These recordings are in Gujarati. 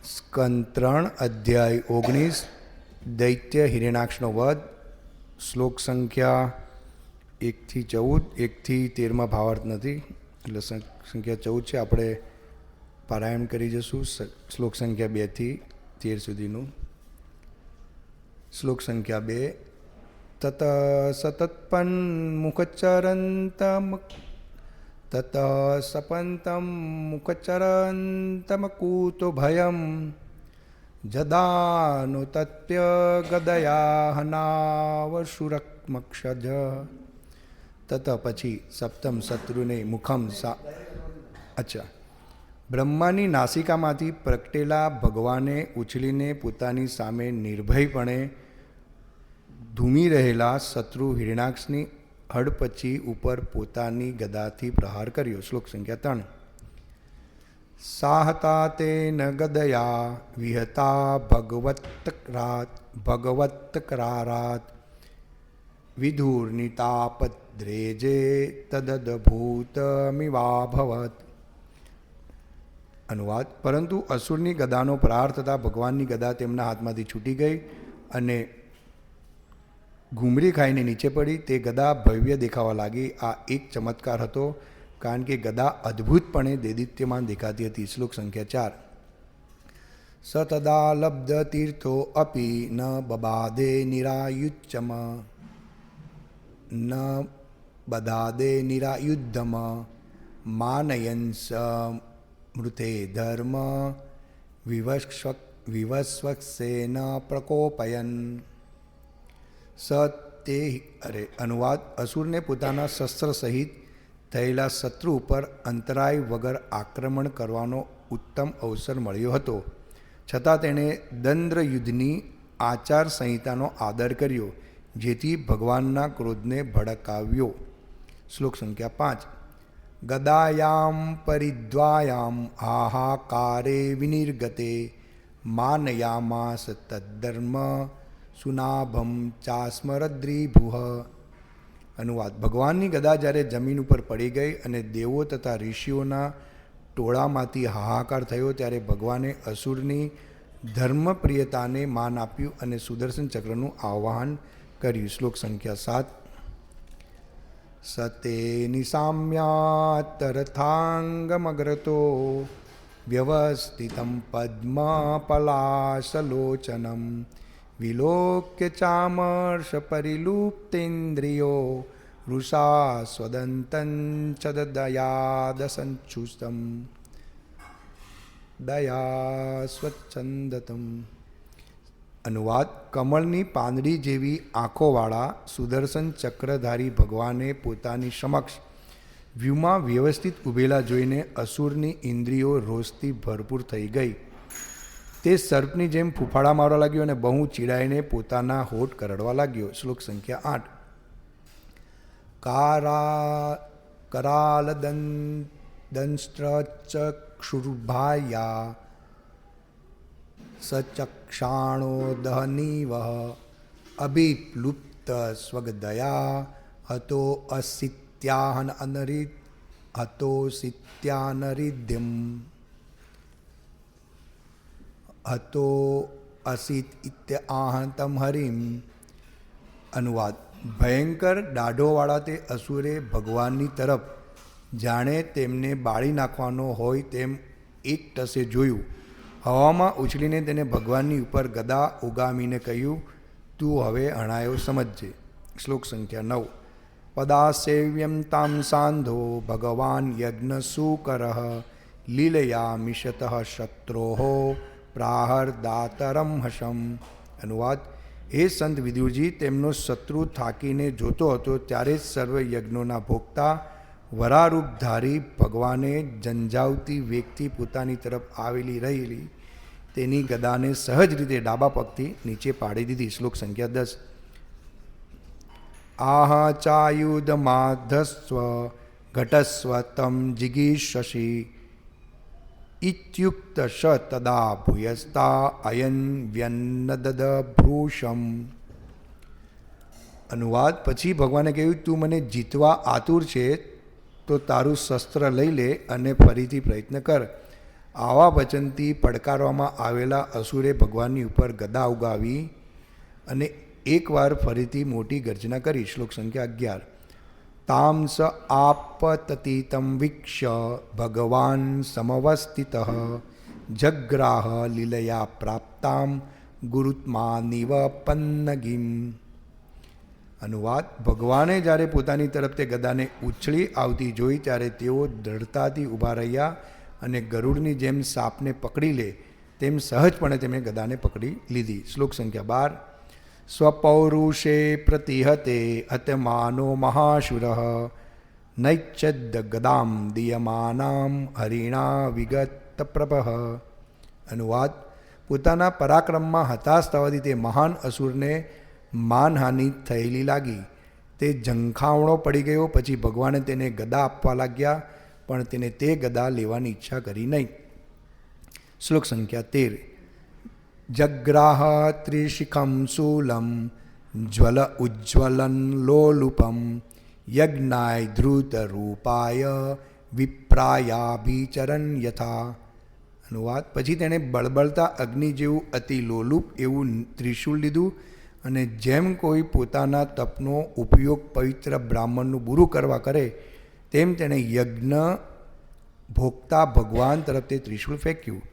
સ્કંદ 3 અધ્યાય 19 દૈત્ય હિરણાક્ષનો વધ. શ્લોક સંખ્યા 1 થી 14, 1 થી 13માં ભાવાર્થ નથી એટલે સંખ્યા 14 છે. આપણે પારાયણ કરી જશું શ્લોક સંખ્યા 2 થી 13 સુધીનું. શ્લોક સંખ્યા 2. તત સતત્પન મુખચરંતમ તત સપંતમ મુખચરંતમકૂતો ભયમ જદાનો તત્ય ગદયાહનાવશુરકમક્ષજ. તત પછી સપ્તમ શત્રુને મુખમ બ્રહ્માની નાસિકામાંથી પ્રગટેલા ભગવાને ઉછલીને પોતાની સામે નિર્ભયપણે ધૂમી રહેલા શત્રુ હિરણાક્ષની હડપચી ઉપર પોતાની ગદાથી પ્રહાર કર્યો. શ્લોક સંખ્યા 3. સાહતા તેન ગદયા વિહતા ભગવત્કરારાત વિધુર્નિતાપદ્રેજે તદદભૂતમિવાભવત. અનુવાદ. પરંતુ અસુરની ગદાનો પ્રહાર થતાં ભગવાનની ગદા તેમના હાથમાંથી છૂટી ગઈ અને ઘૂમરી ખાઈને નીચે પડી. તે ગદા ભવ્ય દેખાવા લાગી. આ એક ચમત્કાર હતો, કારણ કે ગદા અદ્ભુતપણે દેદીપ્યમાન દેખાતી હતી. શ્લોક સંખ્યા 4. સતદા લબ્ધ તીર્થો અપી ન બબાદે નિરાયુચ્ચમ ન બદાદે નિરાયુદ્ધમ માનયંસ મૃતે ધર્મ વિવસ્વક્ષેન પ્રકોપયન. અનુવાદ. અસુરને પોતાના શસ્ત્ર સહિત થયેલા શત્રુ ઉપર અંતરાય વગર આક્રમણ કરવાનો ઉત્તમ અવસર મળ્યો હતો, છતાં તેણે દંદ્ર યુદ્ધની આચાર સંહિતાનો આદર કર્યો, જેથી ભગવાનના ક્રોધને ભડકાવ્યો. શ્લોક સંખ્યા 5. ગદાયામ પરિદ્વાયામ હાહાકારે વિનિર્ગતે માનયામાસ તદ્ધર્મ સુનાભમ ચાસ્મરદ્રિભુઃ. અનુવાદ. ભગવાનની ગદા જ્યારે જમીન ઉપર પડી ગઈ અને દેવો તથા ઋષિઓના ટોળામાંથી હાહાકાર થયો, ત્યારે ભગવાને અસુરની ધર્મપ્રિયતાને માન આપ્યું અને સુદર્શન ચક્રનું આહ્વાન કર્યું. શ્લોક સંખ્યા 7. સતે નિસામ્યાતરથાંગમગ્રતો વ્યવસ્થિતમ પદ્મપલાશલોચનમ વિલોક્ય ચામર્ષ પરિલુપ્તેન્દ્રિયો વૃષા સ્વદંતં ચદદયાદસંચુસ્તમ દયા સ્વચ્છંદતમ. અનુવાદ. કમળની પાંદડી જેવી આંખોવાળા સુદર્શન ચક્રધારી ભગવાને પોતાની સમક્ષ વ્યૂહમાં વ્યવસ્થિત ઊભેલા જોઈને અસુરની ઇન્દ્રિયો રોષથી ભરપૂર થઈ ગઈ. તે સર્પની જેમ ફૂફાડા મારવા લાગ્યો અને બહુ ચીડાઈને પોતાના હોઠ કરડવા લાગ્યો. શ્લોક સંખ્યા 8. કરાલદંષ્ટ્રચક્ષુર્ભાયા સચક્ષાણો દહનીવ અભિપ્લુપ્ત સ્વગદયા હતો સિત્યાનરિદ્યમ હતો અસિત ઇત્યાહંતમ હરિમ. અનુવાદ. ભયંકર દાઢોવાળા તે અસુરે ભગવાનની તરફ જાણે તેમને બાળી નાખવાનો હોય તેમ એક ટસે જોયું. હવામાં ઉછળીને તેને ભગવાનની ઉપર ગદા ઉગામીને કહ્યું, તું હવે હણાયો સમજજે. શ્લોક સંખ્યા 9. પદાસેવ્યમ તામ સાંધો ભગવાન યજ્ઞસુકરઃ લીલયા મિશત શત્રોહો પ્રાહર દાતરમ હશમ. અનુવાદ. હે સંત વિદુરજી, તેમનો શત્રુ થાકીને જોતો હતો ત્યારે જ સર્વ યજ્ઞોના ભોગતા વરારૂપધારી ભગવાને ઝંઝાવતી વેગથી પોતાની તરફ આવેલી રહેલી તેની ગદાને સહજ રીતે ડાબા પગથી નીચે પાડી દીધી. શ્લોક સંખ્યા 10. આહ ચાયુધમાધસ્વ ઘટસ્વ તમ જિગીષસી ઇત્યુક્ત શ તદા ભૂયસ્તા અયન વ્યન્નદભ્રૂષમ. અનુવાદ. પછી ભગવાને કહ્યું, તું મને જીતવા આતુર છે તો તારું શસ્ત્ર લઈ લે અને ફરીથી પ્રયત્ન કર. આવા વચનથી પડકારવામાં આવેલા અસુરે ભગવાનની ઉપર ગદા ઉગાવી અને એકવાર ફરીથી મોટી ગર્જના કરી. શ્લોક સંખ્યા 11. તામ સ આપતતીતમ વીક્ષ્ય ભગવાન સમવસ્થિત જગ્રાહ લીલયા પ્રાપ્તામ ગુરુત્માનિવ પન્નગીમ. અનુવાદ: ભગવાને જ્યારે પોતાની તરફ તે ગદાને ઉછળી આવતી જોઈ ત્યારે તેઓ દ્રઢતાથી ઊભા રહ્યા અને ગરુડની જેમ સાપને પકડી લે તેમ સહજપણે તેમણે ગદાને પકડી લીધી. શ્લોક સંખ્યા 12. સ્વપૌરુષે પ્રતિહતે હતમાનો મહાશુર નૈચ્છદ ગદામ દીયમાનામ હરિણા વિગત પ્રભ. અનુવાદ: પોતાના પરાક્રમમાં હતાશ થવાથી તે મહાન અસુરને માનહાનિ થયેલી લાગી. તે ઝંખાવણો પડી ગયો. પછી ભગવાને તેને ગદા આપવા લાગ્યા, પણ તેને તે ગદા લેવાની ઈચ્છા કરી નહીં. શ્લોક સંખ્યા 13. જગ્રાહ ત્રિશિખમ શૂલમ જ્વલ ઉજ્જવલન લોલુપમ યજ્ઞાય ધૃત રૂપાય વિપ્રાયાભિચરન યથા. અનુવાદ: પછી તેણે બળબળતા અગ્નિ જેવું અતિ લોલુપ એવું ત્રિશૂળ લીધું અને જેમ કોઈ પોતાના તપનો ઉપયોગ પવિત્ર બ્રાહ્મણનું બુરું કરવા કરે તેમ તેણે યજ્ઞ ભોગતા ભગવાન તરફ તે ત્રિશૂળ ફેંક્યું.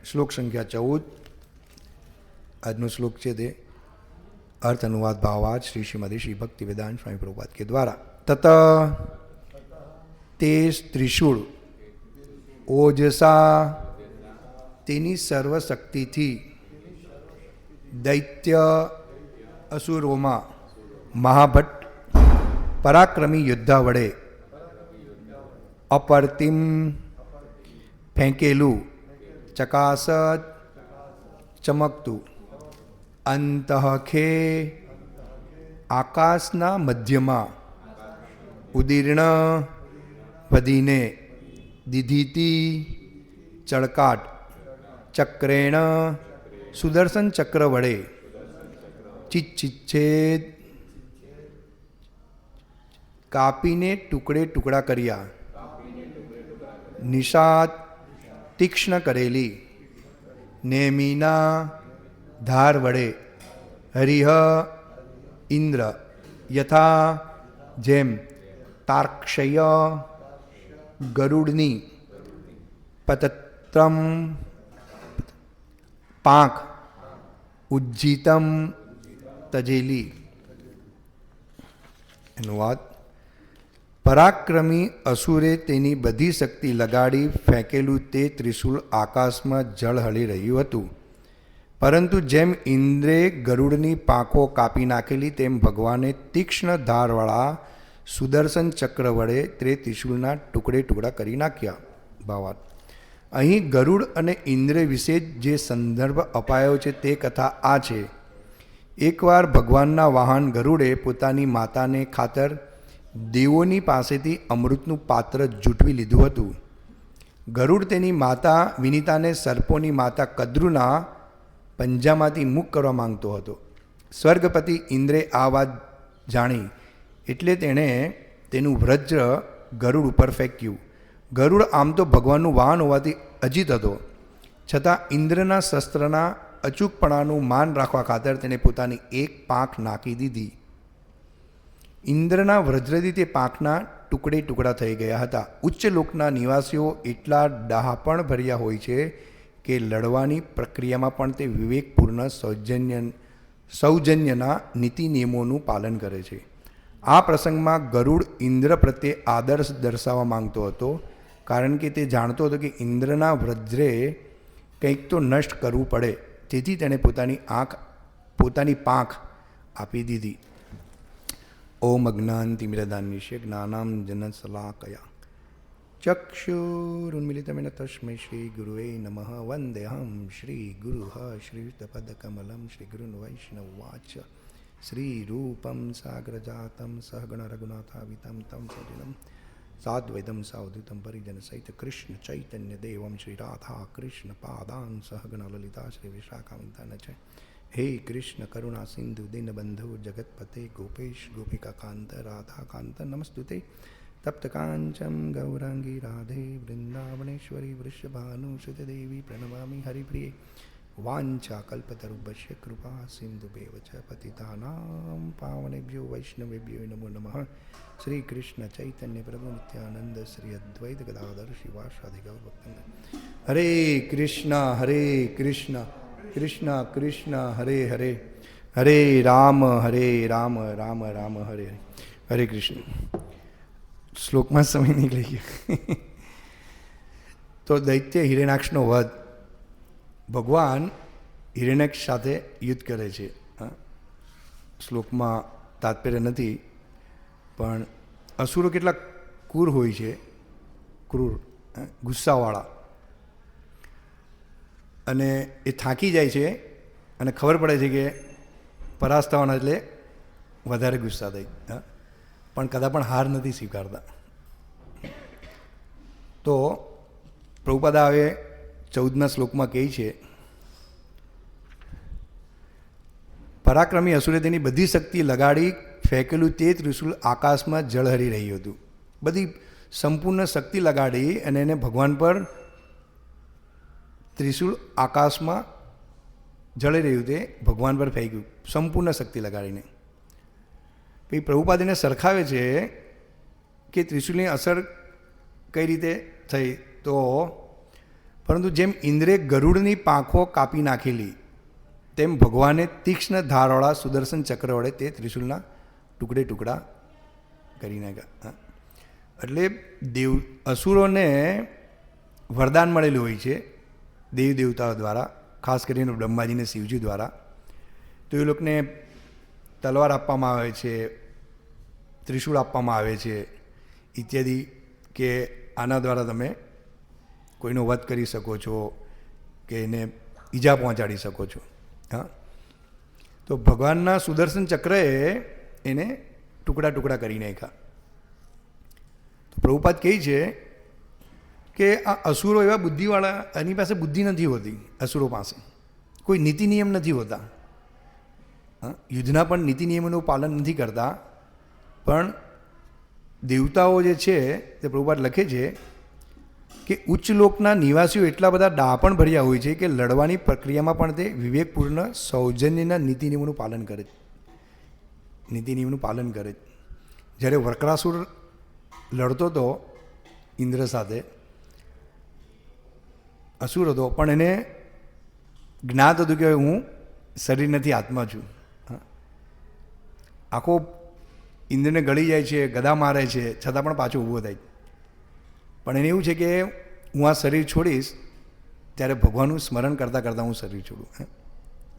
શ્લોક સંખ્યા 14. આજનો શ્લોક છે તે अर्थ अनुवाद भावार्थ श्री श्रीमती श्री भक्ति वेदांत स्वामी प्रभुपाद के द्वारा. तत ते त्रिशूल ओजसा तेनी सर्वशक्तिथी दैत्य असुरोમાં મહાભટ્ટ પરાક્રમી યોદ્ધા વડે અપરતિમ ફેંકેલું ચકાસત ચમકતું અંતઃખે આકાશના મધ્યમાં ઉદીર્ણ વધીને દિધીતી ચળકાટ ચક્રેણ સુદર્શન ચક્ર વડે ચિચ્છેદ કાપીને ટુકડે ટુકડા કર્યા નિષાદ તીક્ષ્ણ કરેલી નેમિના ધાર વડે હરિહ ઇન્દ્ર યથા જેમ તાર્ક્ષય ગરુડની પતત્રમ પાંખ ઉજ્જીતમ તજેલી. અનુવાદ: પરાક્રમી અસુરે તેની બધી શક્તિ લગાડી ફેંકેલું તે ત્રિશૂળ આકાશમાં ઝળહળી રહ્યું હતું. પરંતુ જેમ ઇન્દ્રે ગરુડની પાંખો કાપી નાખેલી તેમ ભગવાને તીક્ષ્ણ ધારવાળા સુદર્શન ચક્ર વડે તે ત્રિશૂળના ટુકડે ટુકડા કરી નાખ્યા. ભાવાર્થ: અહીં ગરુડ અને ઇન્દ્ર વિશે જે સંદર્ભ અપાયો છે તે કથા આ છે. એકવાર ભગવાનના વાહન ગરુડે પોતાની માતાને ખાતર દેવોની પાસેથી અમૃતનું પાત્ર જૂટવી લીધું હતું. ગરુડ તેની માતા વિનિતાને સર્પોની માતા કદ્રુના પંજામાંથી મુક્ત કરવા માંગતો હતો. સ્વર્ગપતિ ઇન્દ્રે આ વાત જાણી એટલે તેણે તેનું વજ્ર ગરુડ ઉપર ફેંક્યું. ગરુડ આમ તો ભગવાનનું વાહન હોવાથી અજીત હતો, છતાં ઇન્દ્રના શસ્ત્રના અચૂકપણાનું માન રાખવા ખાતર તેને પોતાની એક પાંખ નાખી દીધી. ઇન્દ્રના વજ્રથી તે પાંખના ટુકડે ટુકડા થઈ ગયા હતા. ઉચ્ચ લોકના નિવાસીઓ એટલા ડહાપણ ભર્યા હોય છે કે લડવાની પ્રક્રિયામાં પણ તે વિવેકપૂર્ણ સૌજન્યના નીતિ નિયમોનું પાલન કરે છે. આ પ્રસંગમાં ગરુડ ઇન્દ્ર પ્રત્યે આદર્શ દર્શાવવા માંગતો હતો, કારણ કે તે જાણતો હતો કે ઇન્દ્રના વજ્રે કંઈક તો નષ્ટ કરવું પડે. તેથી તેણે પોતાની પાંખ આપી દીધી. ઓમ અજ્ઞાનતિમિરદાન્યસ્ય જ્ઞાનાંજનશલાકયા ચક્ષુરુન્મિલિતમેન તસ્મૈ શ્રી ગુરુવે નમઃ. વંદેહં શ્રી ગુરુઃ શ્રીયુતપદકમલં શ્રીગુરુन् વૈષ્ણવવાચ શ્રીરૂપં સાગ્રજાतं સહગણ રઘુનાથાવિतं तं સજીવં સાદ્વૈतं સાવધૂतं પરિજનસહિત કૃષ્ણ ચૈતન્ય દેવમ શ્રી રાધા કૃષ્ણ પાદાન સહગણ લલિતા શ્રી વિશાખામિતાન છે. હે કૃષ્ણ કરુણા સિંધુ દીનબંધુ જગતપતે ગોપેશ ગોપિકાકાંત રાધાકાંત નમસ્તુતે. તપ્તકાંચન ગૌરાંગી રાધે વૃંદાવનેશ્વરી વૃષભાનુસુતદેવી પ્રણમામિ હરિપ્રિયે વાંછા કલ્પતરુભ્ય કૃપા સિંધુભેવ ચ પતિતાનાં પાવનેભ્યો વૈષ્ણવેભ્યો નમો નમઃ. શ્રી કૃષ્ણ ચૈતન્ય પ્રભુ નિત્યાનંદ શ્રી અદ્વૈત ગદાધર શિવાસાદિ ગૌરભક્તંગ. હરે કૃષ્ણ કૃષ્ણ કૃષ્ણ હરે હરે, હરે રામ રામ રામ હરે હરે. હરે કૃષ્ણ. શ્લોકમાં સમય નીકળી ગયો. તો દૈત્ય હિરણ્યાક્ષનો વધ. ભગવાન હિરણ્યાક્ષ સાથે યુદ્ધ કરે છે. શ્લોકમાં તાત્પર્ય નથી, પણ અસુરો કેટલા ક્રૂર હોય છે, ક્રૂર, ગુસ્સાવાળા. અને એ થાકી જાય છે અને ખબર પડે છે કે પરાસ્ત થવાના, એટલે વધારે ગુસ્સા થઈ, પણ કદાચ પણ હાર નથી સ્વીકારતા. તો પ્રભુપાદા હવે 14મા શ્લોકમાં કહે છે, પરાક્રમી અસુરે તેની બધી શક્તિ લગાડી ફેંકેલું તે ત્રિશૂલ આકાશમાં જળહરી રહ્યું હતું. બધી સંપૂર્ણ શક્તિ લગાડી અને એને ભગવાન પર ત્રિશૂલ આકાશમાં જળી રહ્યું, તે ભગવાન પર ફેંક્યું સંપૂર્ણ શક્તિ લગાડીને. પછી પ્રભુપાદ એને સરખાવે છે કે ત્રિશૂલની અસર કઈ રીતે થઈ. તો પરંતુ જેમ ઇન્દ્રે ગરુડની પાંખો કાપી નાખેલી, તેમ ભગવાને તીક્ષ્ણ ધારવાળા સુદર્શન ચક્ર વડે તે ત્રિશૂલના ટુકડે ટુકડા કરી નાખ્યા. એટલે અસુરોને વરદાન મળેલું હોય છે દેવી દેવતાઓ દ્વારા, ખાસ કરીને બ્રહ્માજીને શિવજી દ્વારા. તો એ લોકોને તલવાર આપવામાં આવે છે, ત્રિશૂળ આપવામાં આવે છે ઇત્યાદિ, કે આના દ્વારા તમે કોઈનો વધ કરી શકો છો કે એને ઈજા પહોંચાડી શકો છો. હા, તો ભગવાનના સુદર્શન ચક્રએ એને ટુકડા ટુકડા કરી નાખ્યા. તો પ્રભુપાદ કહે છે કે આ અસુરો એવા બુદ્ધિવાળા, એની પાસે બુદ્ધિ નથી હોતી. અસુરો પાસે કોઈ નીતિ નિયમ નથી હોતા. યુદ્ધના પણ નીતિ નિયમોનું પાલન નથી કરતા. પણ દેવતાઓ જે છે તે પ્રભુપાદ લખે છે કે ઉચ્ચ લોકના નિવાસીઓ એટલા બધા ડાપણ ભર્યા હોય છે કે લડવાની પ્રક્રિયામાં પણ તે વિવેકપૂર્ણ સૌજન્યના નીતિ નિયમોનું પાલન કરે. નીતિ નિયમનું પાલન કરે. જ્યારે વક્રાસુર લડતો હતો ઇન્દ્ર સાથે, અસુર હતો, પણ એને જ્ઞાત હતું કે હું શરીર નથી, આત્મા છું. આખો ઇન્દ્રને ગળી જાય છે, ગદા મારે છે, છતાં પણ પાછો ઊભો થાય. પણ એને એવું છે કે હું આ શરીર છોડીશ ત્યારે ભગવાનનું સ્મરણ કરતાં કરતાં હું શરીર છોડું.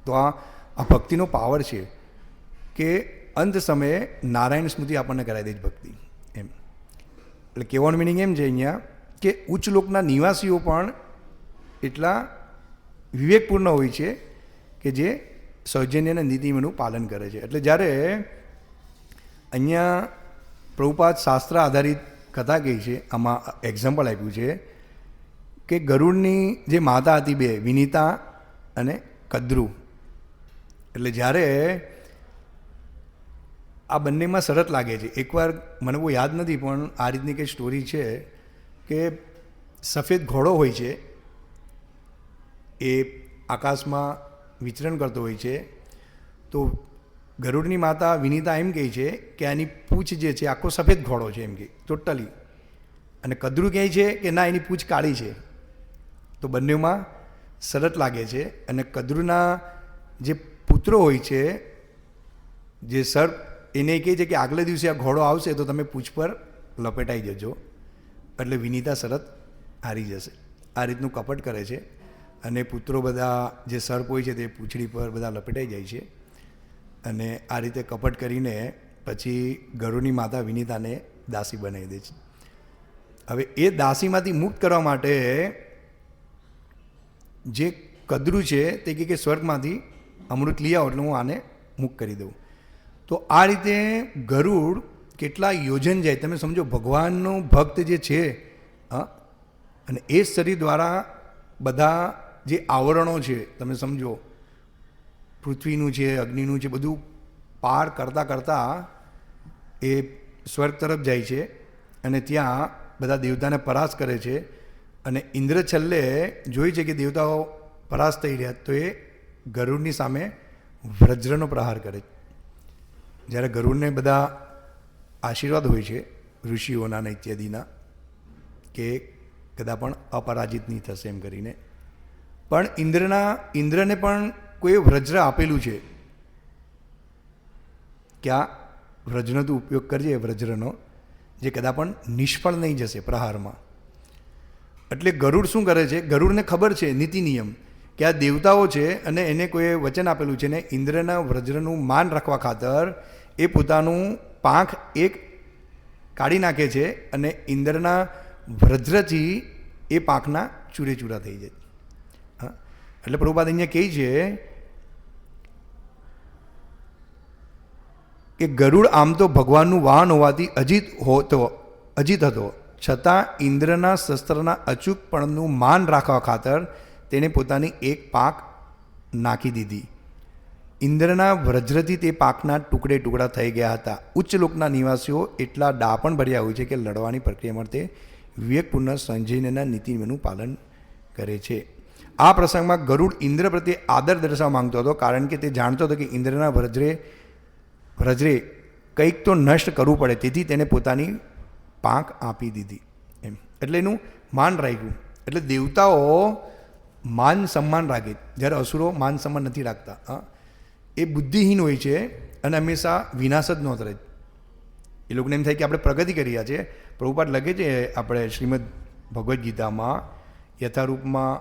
તો આ ભક્તિનો પાવર છે કે અંત સમયે નારાયણ સ્મૃતિ આપણને કરાવી દે છે ભક્તિ. એમ એટલે કહેવાનું મિનિંગ એમ છે અહીંયા કે ઉચ્ચ લોકના નિવાસીઓ પણ એટલા વિવેકપૂર્ણ હોય છે કે જે સૌજન્યના નીતિનું પાલન કરે છે. એટલે જ્યારે અહીંયા પ્રભુપાદ શાસ્ત્ર આધારિત કથા કહી છે, આમાં એક્ઝામ્પલ આપ્યું છે કે ગરુડની જે માતા હતી બે, વિનીતા અને કદ્રુ. એટલે જ્યારે આ બંનેમાં શરત લાગે છે. એકવાર મને બહુ યાદ નથી, પણ આ રીતની કંઈ સ્ટોરી છે કે સફેદ ઘોડો હોય છે, એ આકાશમાં વિચરણ કરતો હોય છે. તો ગરુડની માતા વિનીતા એમ કહે છે કે આની પૂંછ જે છે આખો સફેદ ઘોડો છે, એમ કે ટોટલી. અને કદ્રુ કહે છે કે ના, એની પૂંછ કાળી છે. તો બંનેમાં શરત લાગે છે. અને કદ્રુના જે પુત્રો હોય છે, જે સર્પ, એને કહે છે કે આગલે દિવસે આ ઘોડો આવશે તો તમે પૂંછ પર લપેટાઈ જજો, એટલે વિનીતા શરત હારી જશે. આ રીતનું કપટ કરે છે. અને પુત્રો બધા જે સર્પ હોય છે તે પૂંછડી પર બધા લપેટાઈ જાય છે. અને આ રીતે કપટ કરીને પછી ગરુડની માતા વિનીતાને દાસી બનાવી દે છે. હવે એ દાસીમાંથી મુક્ત કરવા માટે જે કદ્રુ છે તે કહે કે સ્વર્ગમાંથી અમૃત લઈ આવો એટલે હું આને મુક્ત કરી દઉં. તો આ રીતે ગરુડ કેટલા યોજન જાય, તમે સમજો. ભગવાનનો ભક્ત જે છે, અને એ શરીર દ્વારા બધા જે આવરણો છે, તમે સમજો, પૃથ્વીનું છે, અગ્નિનું છે, બધું પાર કરતાં કરતાં એ સ્વર્ગ તરફ જાય છે. અને ત્યાં બધા દેવતાને પરાસ્ત કરે છે. અને ઇન્દ્ર છેલ્લે જોઈ છે કે દેવતાઓ પરાસ્ત થઈ રહ્યા, તો એ ગરુડની સામે વજ્રનો પ્રહાર કરે. જ્યારે ગરુડને બધા આશીર્વાદ હોય છે ઋષિઓના ને ઇત્યાદિના, કે કદા પણ અપરાજિત નહીં થશે એમ કરીને, પણ ઇન્દ્રને પણ કોઈ વજ્ર આપેલું છે કે આ વજ્રનો તું ઉપયોગ કરજે, વજ્રનો, જે કદા પણ નિષ્ફળ નહીં જશે પ્રહારમાં. એટલે ગરુડ શું કરે છે, ગરુડને ખબર છે નીતિ નિયમ કે આ દેવતાઓ છે અને એને કોઈ વચન આપેલું છે, ને ઇન્દ્રના વજ્રનું માન રાખવા ખાતર એ પોતાનું પાંખ એક કાઢી નાખે છે અને ઇન્દ્રના વજ્રથી એ પાંખના ચૂરે ચૂરા થઈ જાય. હા, એટલે પ્રભુપાદ અહીંયા કહે છે કે ગરુડ આમ તો ભગવાનનું વાહન હોવાથી અજીત હતો, છતાં ઇન્દ્રના શસ્ત્રના અચૂકપણનું માન રાખવા ખાતર તેને પોતાની એક પાંખ નાખી દીધી. ઇન્દ્રના વજ્રથી તે પાંખના ટુકડે ટુકડા થઈ ગયા હતા. ઉચ્ચ લોકના નિવાસીઓ એટલા ડાપણ ભર્યા હોય છે કે લડવાની પ્રક્રિયામાં તે વિવેકપૂર્ણ સંજયના નીતિનું પાલન કરે છે. આ પ્રસંગમાં ગરુડ ઇન્દ્ર પ્રત્યે આદર દર્શાવવા માંગતો હતો, કારણ કે તે જાણતો હતો કે ઇન્દ્રના વજ્રે કંઈક તો નષ્ટ કરવું પડે, તેથી તેને પોતાની પાંખ આપી દીધી એમ. એટલે એનું માન રાખ્યું. એટલે દેવતાઓ માન સન્માન રાખે, જ્યારે અસુરો માન સન્માન નથી રાખતા. હા, એ બુદ્ધિહીન હોય છે અને હંમેશા વિનાશ જ નહોતો રહે. એ લોકોને એમ થાય કે આપણે પ્રગતિ કરી રહ્યા છે. પ્રભુપાદ લખે છે આપણે શ્રીમદ ભગવદ્ ગીતામાં યથારૂપમાં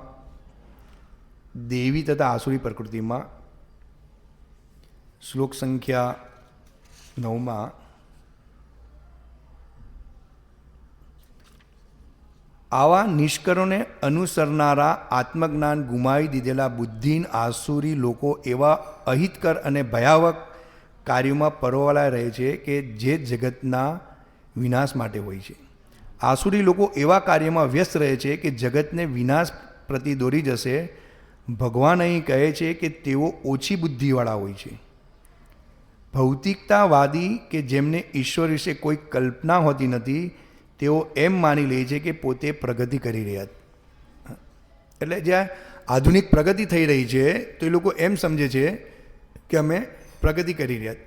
દેવી તથા આસુરી પ્રકૃતિમાં શ્લોક સંખ્યા 9માં આવા નિષ્કરોને અનુસરનારા આત્મજ્ઞાન ગુમાવી દીધેલા બુદ્ધિહીન આસુરી લોકો એવા અહિતકર અને ભયાવક કાર્યોમાં પરોવાલા રહે છે કે જે જગતના વિનાશ માટે હોય છે. આસુરી લોકો એવા કાર્યમાં વ્યસ્ત રહે છે કે જગતને વિનાશ પ્રતિ દોરી જશે. ભગવાન અહીં કહે છે કે તેઓ ઓછી બુદ્ધિવાળા હોય છે. ભૌતિકતાવાદી કે જેમને ઈશ્વર વિશે કોઈ કલ્પના હોતી નથી, તેઓ એમ માની લે છે કે પોતે પ્રગતિ કરી રહ્યા. એટલે જ્યાં આધુનિક પ્રગતિ થઈ રહી છે તો એ લોકો એમ સમજે છે કે અમે પ્રગતિ કરી રહ્યા,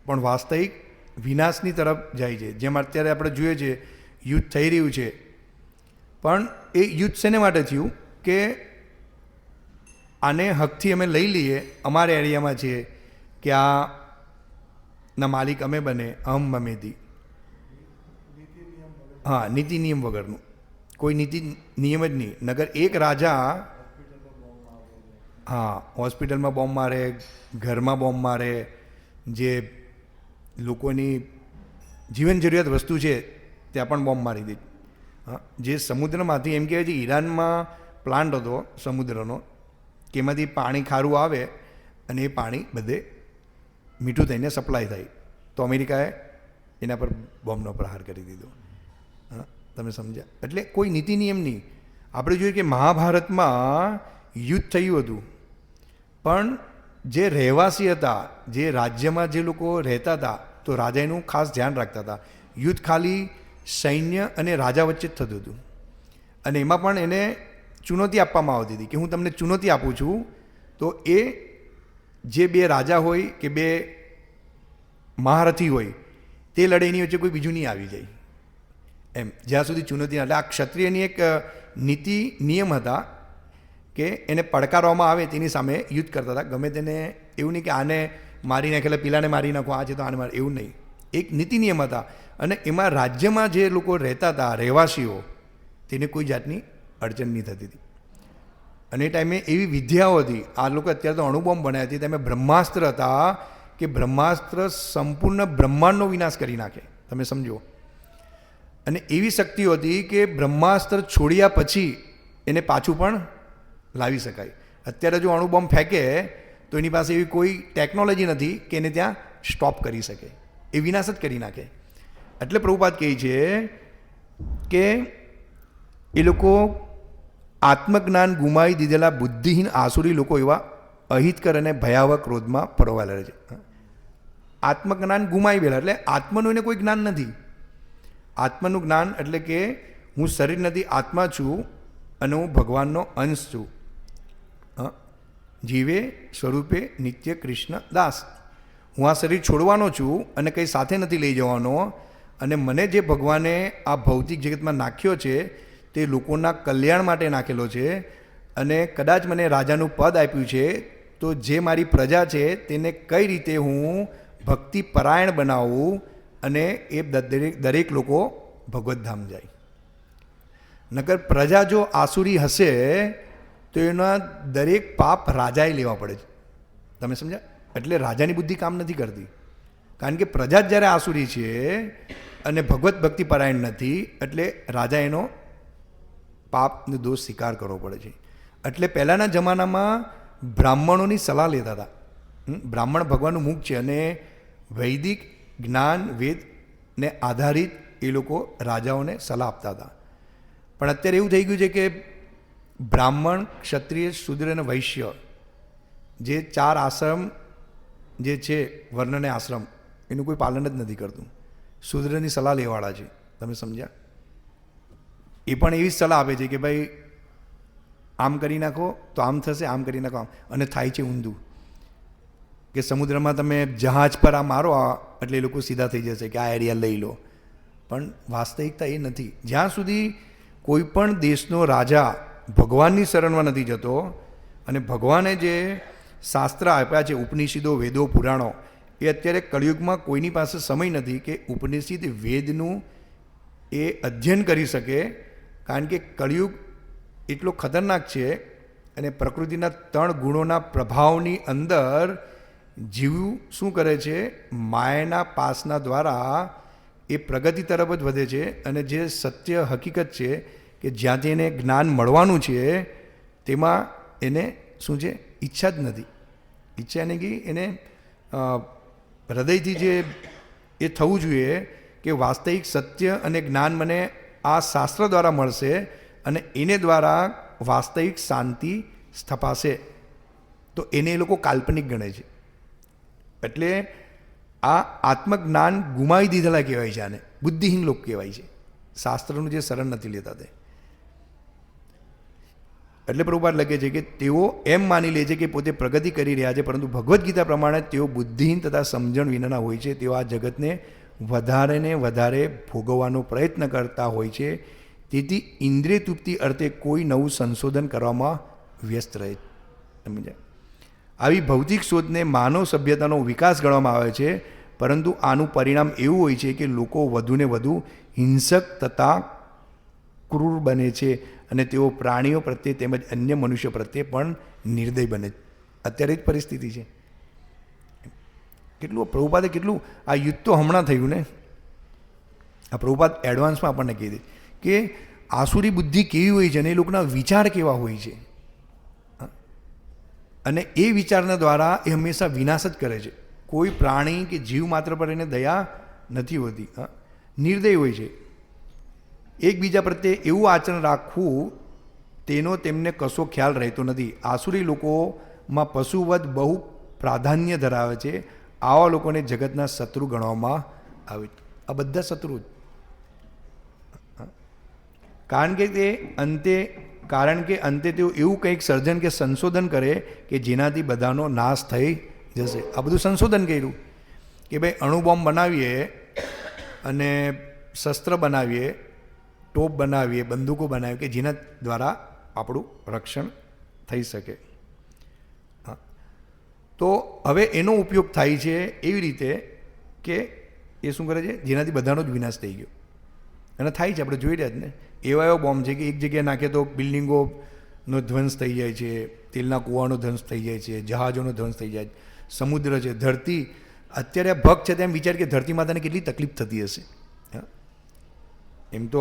પણ વાસ્તવિક વિનાશની તરફ જાય છે. જેમ અત્યારે આપણે જોઈએ છીએ યુદ્ધ થઈ રહ્યું છે, પણ એ યુદ્ધ શેને માટે થયું કે આને હકથી અમે લઈ લઈએ, અમારા એરિયામાં છીએ કે આ ના માલિક અમે બને, અહમ મમેથી. હા, નીતિ નિયમ વગરનું કોઈ નીતિ નિયમ જ નહીં. નગર એક રાજા હા હોસ્પિટલમાં બોમ્બ મારે, ઘરમાં બોમ્બ મારે, જે લોકોની જીવન જરૂરિયાત વસ્તુ છે ત્યાં પણ બોમ્બ મારી દે. હા, જે સમુદ્રમાંથી એમ કહેવાય છે ઈરાનમાં પ્લાન્ટ હતો સમુદ્રનો, કે એમાંથી પાણી ખારું આવે અને એ પાણી બધે મીઠું થઈને સપ્લાય થાય, તો અમેરિકાએ એના પર બોમ્બનો પ્રહાર કરી દીધો. હા, તમે સમજ્યા? એટલે કોઈ નીતિ નિયમ નહીં. આપણે જોઈએ કે મહાભારતમાં યુદ્ધ થયું હતું, પણ જે રહેવાસી હતા, જે રાજ્યમાં જે લોકો રહેતા હતા, તો રાજા એનું ખાસ ધ્યાન રાખતા હતા. યુદ્ધ ખાલી સૈન્ય અને રાજા વચ્ચે જ થતું હતું, અને એમાં પણ એને ચુનૌતી આપવામાં આવતી હતી કે હું તમને ચુનૌતી આપું છું, તો એ જે બે રાજા હોય કે બે મહારથી હોય તે લડે, એની વચ્ચે કોઈ બીજું નહીં આવી જાય એમ, જ્યાં સુધી ચુનૌતી. એટલે આ ક્ષત્રિયની એક નીતિ નિયમ હતા કે એને પડકારવામાં આવે તેની સામે યુદ્ધ કરતા હતા. ગમે તેને એવું નહીં કે આને મારી નાખે એટલે પીલાને મારી નાખો, આ છે તો આને મારે, એવું નહીં. એક નીતિ નિયમ હતા, અને એમાં રાજ્યમાં જે લોકો રહેતા હતા રહેવાસીઓ, તેને કોઈ જાતની અડચણ નહીં થતી હતી. અને એ ટાઈમે એવી વિદ્યાઓ હતી, આ લોકો અત્યારે તો અણુબોમ્બ બનાવી હતી, તમે બ્રહ્માસ્ત્ર હતા કે બ્રહ્માસ્ત્ર સંપૂર્ણ બ્રહ્માંડનો વિનાશ કરી નાખે, તમે સમજો. અને એવી શક્તિઓ હતી કે બ્રહ્માસ્ત્ર છોડ્યા પછી એને પાછું પણ લાવી શકાય. અત્યારે જો અણુબોમ્બ ફેંકે તો એની પાસે એવી કોઈ ટેકનોલોજી નથી કે એને ત્યાં સ્ટોપ કરી શકે, એ વિનાશ જ કરી નાખે. એટલે પ્રભુપાદ કહે છે કે એ લોકો આત્મજ્ઞાન ગુમાવી દીધેલા બુદ્ધિહીન આસુરી લોકો એવા અહિતકર અને ભયાવહ ક્રોધમાં પરોવાયેલા રહે છે. આત્મજ્ઞાન ગુમાવી ગયેલા, એટલે આત્મનું એને કોઈ જ્ઞાન નથી. આત્માનું જ્ઞાન એટલે કે હું શરીર નથી, આત્મા છું અને હું ભગવાનનો અંશ છું. જીવે સ્વરૂપે નિત્ય કૃષ્ણ દાસ. હું આ શરીર છોડવાનો છું અને કંઈ સાથે નથી લઈ જવાનો, અને મને જે ભગવાને આ ભૌતિક જગતમાં નાખ્યો છે તે લોકોના કલ્યાણ માટે નાખેલો છે. અને કદાચ મને રાજાનું પદ આપ્યું છે, તો જે મારી પ્રજા છે તેને કઈ રીતે હું ભક્તિ પરાયણ બનાવું અને એ દરેક લોકો ભગવદ્ધામ જાય. નકર પ્રજા જો આસુરી હશે તો એના દરેક પાપ રાજાએ લેવા પડે છે. તમે સમજ્યા? એટલે રાજાની બુદ્ધિ કામ નથી કરતી, કારણ કે પ્રજા જ જ્યારે આસુરી છે અને ભગવત ભક્તિ પરાયણ નથી, એટલે રાજા એનો પાપનો દોષ સ્વીકાર કરવો પડે છે. એટલે પહેલાંના જમાનામાં બ્રાહ્મણોની સલાહ લેતા હતા. બ્રાહ્મણ ભગવાનનું મુખ છે અને વૈદિક જ્ઞાન વેદને આધારિત એ લોકો રાજાઓને સલાહ આપતા હતા. પણ અત્યારે એવું થઈ ગયું છે કે બ્રાહ્મણ, ક્ષત્રિય, શૂદ્ર અને વૈશ્ય જે 4 આશ્રમ જે છે, વર્ણ અને આશ્રમ, એનું કોઈ પાલન જ નથી કરતું. શૂદ્રની સલાહ લેવાળા છે. તમે સમજ્યા? એ પણ એવી સલાહ આપે છે કે ભાઈ આમ કરી નાખો તો આમ થશે, આમ કરી નાખો આમ, અને થાય છે ઊંધું. કે સમુદ્રમાં તમે જહાજ પર આ મારો એટલે એ લોકો સીધા થઈ જશે કે આ એરિયા લઈ લો. પણ વાસ્તવિકતા એ નથી. જ્યાં સુધી કોઈ પણ દેશનો રાજા ભગવાનની શરણમાં નથી જતો અને ભગવાને જે શાસ્ત્ર આપ્યા છે, ઉપનિષદો, વેદો, પુરાણો, એ અત્યારે કળિયુગમાં કોઈની પાસે સમય નથી કે ઉપનિષદ વેદનું એ અધ્યયન કરી શકે. કારણ કે કળિયુગ એટલો ખતરનાક છે અને પ્રકૃતિના 3 ગુણોના પ્રભાવની અંદર જીવ શું કરે છે, માયાના પાસના દ્વારા એ પ્રગતિ તરફ જ વધે છે. અને જે સત્ય હકીકત છે કે જ્યાંથી એને જ્ઞાન મળવાનું છે તેમાં એને શું છે, ઈચ્છા જ નથી. ઈચ્છા એને કે એને હૃદયથી જે એ થવું જોઈએ કે વાસ્તવિક સત્ય અને જ્ઞાન મને આ શાસ્ત્ર દ્વારા મળશે અને એને દ્વારા વાસ્તવિક શાંતિ સ્થપાશે. તો એને એ લોકો કાલ્પનિક ગણે છે. એટલે આ આત્મજ્ઞાન ગુમાવી દીધેલા કહેવાય છે. આને બુદ્ધિહીન લોક કહેવાય છે, શાસ્ત્રનું જે શરણ નથી લેતા તે. એટલે પ્રભુપાદ લખે છે કે તેઓ એમ માની લે છે કે પોતે પ્રગતિ કરી રહ્યા છે, પરંતુ ભગવદ્ ગીતા પ્રમાણે તેઓ બુદ્ધિહીન તથા સમજણ વિનાના હોય છે. તેઓ આ જગતને વધારે ને વધારે ભોગવવાનો પ્રયત્ન કરતા હોય છે. તેથી ઇન્દ્રિય તૃપ્તિ અર્થે કોઈ નવું સંશોધન કરવામાં વ્યસ્ત રહે. સમજાય? આવી ભૌતિક શોધને માનવ સભ્યતાનો વિકાસ ગણવામાં આવે છે, પરંતુ આનું પરિણામ એવું હોય છે કે લોકો વધુને વધુ હિંસક તથા ક્રૂર બને છે અને તેઓ પ્રાણીઓ પ્રત્યે તેમજ અન્ય મનુષ્ય પ્રત્યે પણ નિર્દય બને. અત્યારે જ પરિસ્થિતિ છે. કેટલું પ્રભુપાદે કેટલું આ યુદ્ધ તો હમણાં થયું ને, આ પ્રભુપાદ એડવાન્સમાં આપણને કહી દે કે આસુરી બુદ્ધિ કેવી હોય છે અને એ લોકોના વિચાર કેવા હોય છે. અને એ વિચારના દ્વારા એ હંમેશા વિનાશ જ કરે છે. કોઈ પ્રાણી કે જીવ માત્ર પર એને દયા નથી હોતી. નિર્દય હોય છે. એકબીજા પ્રત્યે એવું આચરણ રાખવું તેનો તેમને કશો ખ્યાલ રહેતો નથી. આસુરી લોકોમાં પશુવધ બહુ પ્રાધાન્ય ધરાવે છે. આવા લોકોને જગતના શત્રુ ગણવામાં આવે. આ બધા શત્રુ જ. કારણ કે અંતે તેઓ એવું કંઈક સર્જન કે સંશોધન કરે કે જેનાથી બધાનો નાશ થઈ જશે. આ બધું સંશોધન કર્યું કે ભાઈ અણુબોમ્બ બનાવીએ અને શસ્ત્ર બનાવીએ, ટોપ બનાવીએ, બંદૂકો બનાવીએ કે જેના દ્વારા આપણું રક્ષણ થઈ શકે. તો હવે એનો ઉપયોગ થાય છે એવી રીતે કે એ શું કરે છે, જેનાથી બધાનો જ વિનાશ થઈ ગયો. અને થાય છે, આપણે જોઈ રહ્યા જ ને. એવા એવો બોમ્બ છે કે એક જગ્યાએ નાખે તો બિલ્ડિંગોનો ધ્વંસ થઈ જાય છે, તેલના કૂવાનો ધ્વંસ થઈ જાય છે, જહાજોનો ધ્વંસ થઈ જાય છે, સમુદ્ર છે, ધરતી. અત્યારે ભક્ત છે તેમ વિચાર કે ધરતી માતાને કેટલી તકલીફ થતી હશે. એમ તો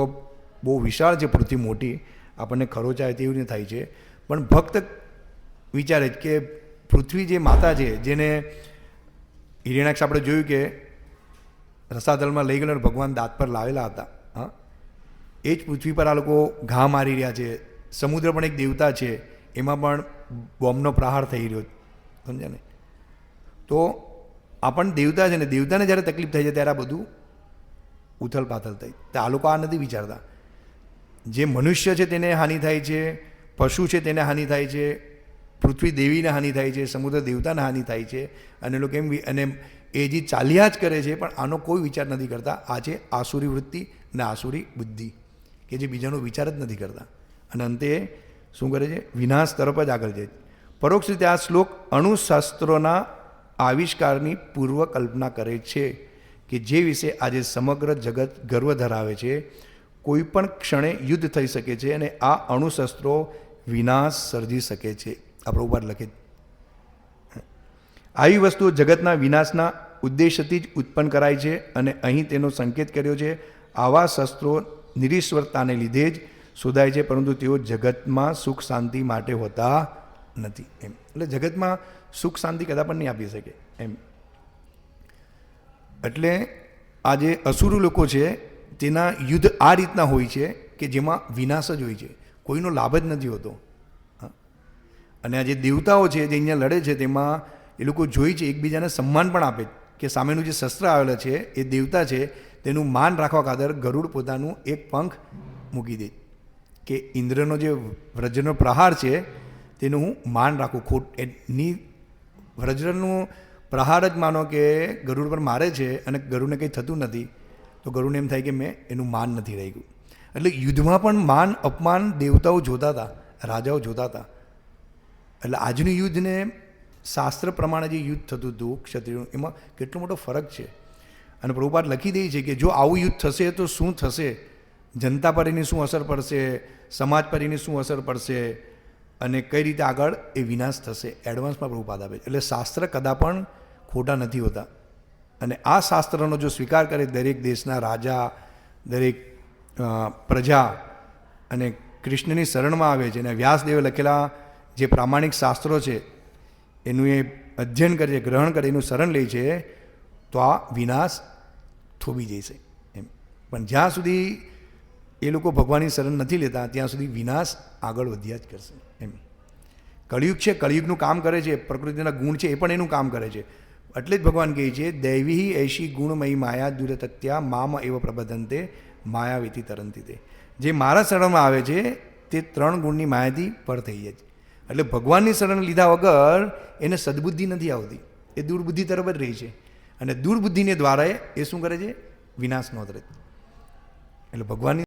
બહુ વિશાળ છે પૃથ્વી, મોટી, આપણને ખરોચાય તેવી રીતે થાય છે. પણ ભક્ત વિચારે કે પૃથ્વી જે માતા છે, જેને હિરણ્યાક્ષ આપણે જોયું કે રસાતલમાં લઈ ગયેલા ભગવાન દાંત પર લાવેલા હતા. એ જ પૃથ્વી પર આ લોકો ઘા મારી રહ્યા છે. સમુદ્ર પણ એક દેવતા છે, એમાં પણ બોમ્બનો પ્રહાર થઈ રહ્યો. સમજ્યા ને? તો આ પણ દેવતા છે ને, દેવતાને જ્યારે તકલીફ થાય છે ત્યારે આ બધું ઉથલ પાથલ થઈ. તો આ લોકો આ નથી વિચારતા. જે મનુષ્ય છે તેને હાનિ થાય છે, પશુ છે તેને હાનિ થાય છે, પૃથ્વી દેવીને હાનિ થાય છે, સમુદ્ર દેવતાને હાનિ થાય છે, અને લોકો એમ અને એ જે ચાલ્યા જ કરે છે પણ આનો કોઈ વિચાર નથી કરતા. આ છે આસુરી વૃત્તિ અને આસુરી બુદ્ધિ કે જે બીજાનો વિચાર જ નથી કરતા અને અંતે શું કરે છે? વિનાશ તરફ જ આગળ જાય. પરોક્ષ રીતે આ શ્લોક અણુશાસ્ત્રોના આવિષ્કારની પૂર્વ કલ્પના કરે છે કે જે વિશે આજે સમગ્ર જગત ગર્વ ધરાવે છે. કોઈ પણ ક્ષણે યુદ્ધ થઈ શકે છે અને આ અણુશસ્ત્રો વિનાશ સર્જી શકે છે. આ પ્રભુપાદ લખે. આવી વસ્તુઓ જગતના વિનાશના ઉદ્દેશથી જ ઉત્પન્ન કરાય છે અને અહીં તેનો સંકેત કર્યો છે. આવા શસ્ત્રો નિરીશ્વરતાને લીધે જ શોધાય છે, પરંતુ તેઓ જગતમાં સુખ શાંતિ માટે હોતા નથી એમ. એટલે જગતમાં સુખ શાંતિ કદા પણ નહીં આપી શકે એમ. એટલે આ જે અસુરો લોકો છે તેના યુદ્ધ આ રીતના હોય છે કે જેમાં વિનાશ જ હોય છે, કોઈનો લાભ જ નથી હોતો. અને આ જે દેવતાઓ છે જે અહીંયા લડે છે તેમાં એ લોકો જોઈ છે, એકબીજાને સન્માન પણ આપે કે સામેનું જે શસ્ત્ર આવેલા છે એ દેવતા છે તેનું માન રાખવા ખાતર ગરુડ પોતાનું એક પંખ મૂકી દે કે ઇન્દ્રનો જે વજ્રનો પ્રહાર છે તેનું હું માન રાખું. એની વજ્રનું પ્રહાર જ માનો કે ગરુડ પર મારે છે અને ગરુડને કંઈ થતું નથી, તો ગરુડને એમ થાય કે મેં એનું માન નથી રાખ્યું. એટલે યુદ્ધમાં પણ માન અપમાન દેવતાઓ જોતા હતા, રાજાઓ જોતા હતા. એટલે આજનું યુદ્ધને શાસ્ત્ર પ્રમાણે જે યુદ્ધ થતું હતું ક્ષત્રિયોનું, એમાં કેટલો મોટો ફરક છે. અને પ્રભુપાદ લખી દે છે કે જો આવું યુદ્ધ થશે તો શું થશે, જનતા પર એની શું અસર પડશે, સમાજ પર એની શું અસર પડશે અને કઈ રીતે આગળ એ વિનાશ થશે. એડવાન્સમાં પ્રભુપાદ આપે. એટલે શાસ્ત્ર કદા પણ ખોટા નથી હોતા. અને આ શાસ્ત્રનો જો સ્વીકાર કરે દરેક દેશના રાજા, દરેક પ્રજા અને કૃષ્ણની શરણમાં આવે છે અને વ્યાસદેવે લખેલા જે પ્રામાણિક શાસ્ત્રો છે એનું એ અધ્યયન કરે છે, ગ્રહણ કરે, એનું શરણ લે છે, તો આ વિનાશ થોભી જશે એમ. પણ જ્યાં સુધી એ લોકો ભગવાનની શરણ નથી લેતા ત્યાં સુધી વિનાશ આગળ વધ્યા જ કરશે એમ. કળિયુગ છે, કળિયુગનું કામ કરે છે, પ્રકૃતિના ગુણ છે એ પણ એનું કામ કરે છે. એટલે જ ભગવાન કહે છે દૈવી એશી ગુણમયી માયા દુરતત્યા મામ એવ પ્રબધંતે માયાવીથી તરંતી તે. જે મારા શરણમાં આવે છે તે 3 ગુણની માયાથી પર થઈ જાય છે. એટલે ભગવાનની શરણ લીધા વગર એને સદબુદ્ધિ નથી આવતી, એ દુર્બુદ્ધિ તરફ જ રહી છે. અને દુર્બુદ્ધિને દ્વારા એ શું કરે છે? વિનાશ નોંધે. એટલે ભગવાનની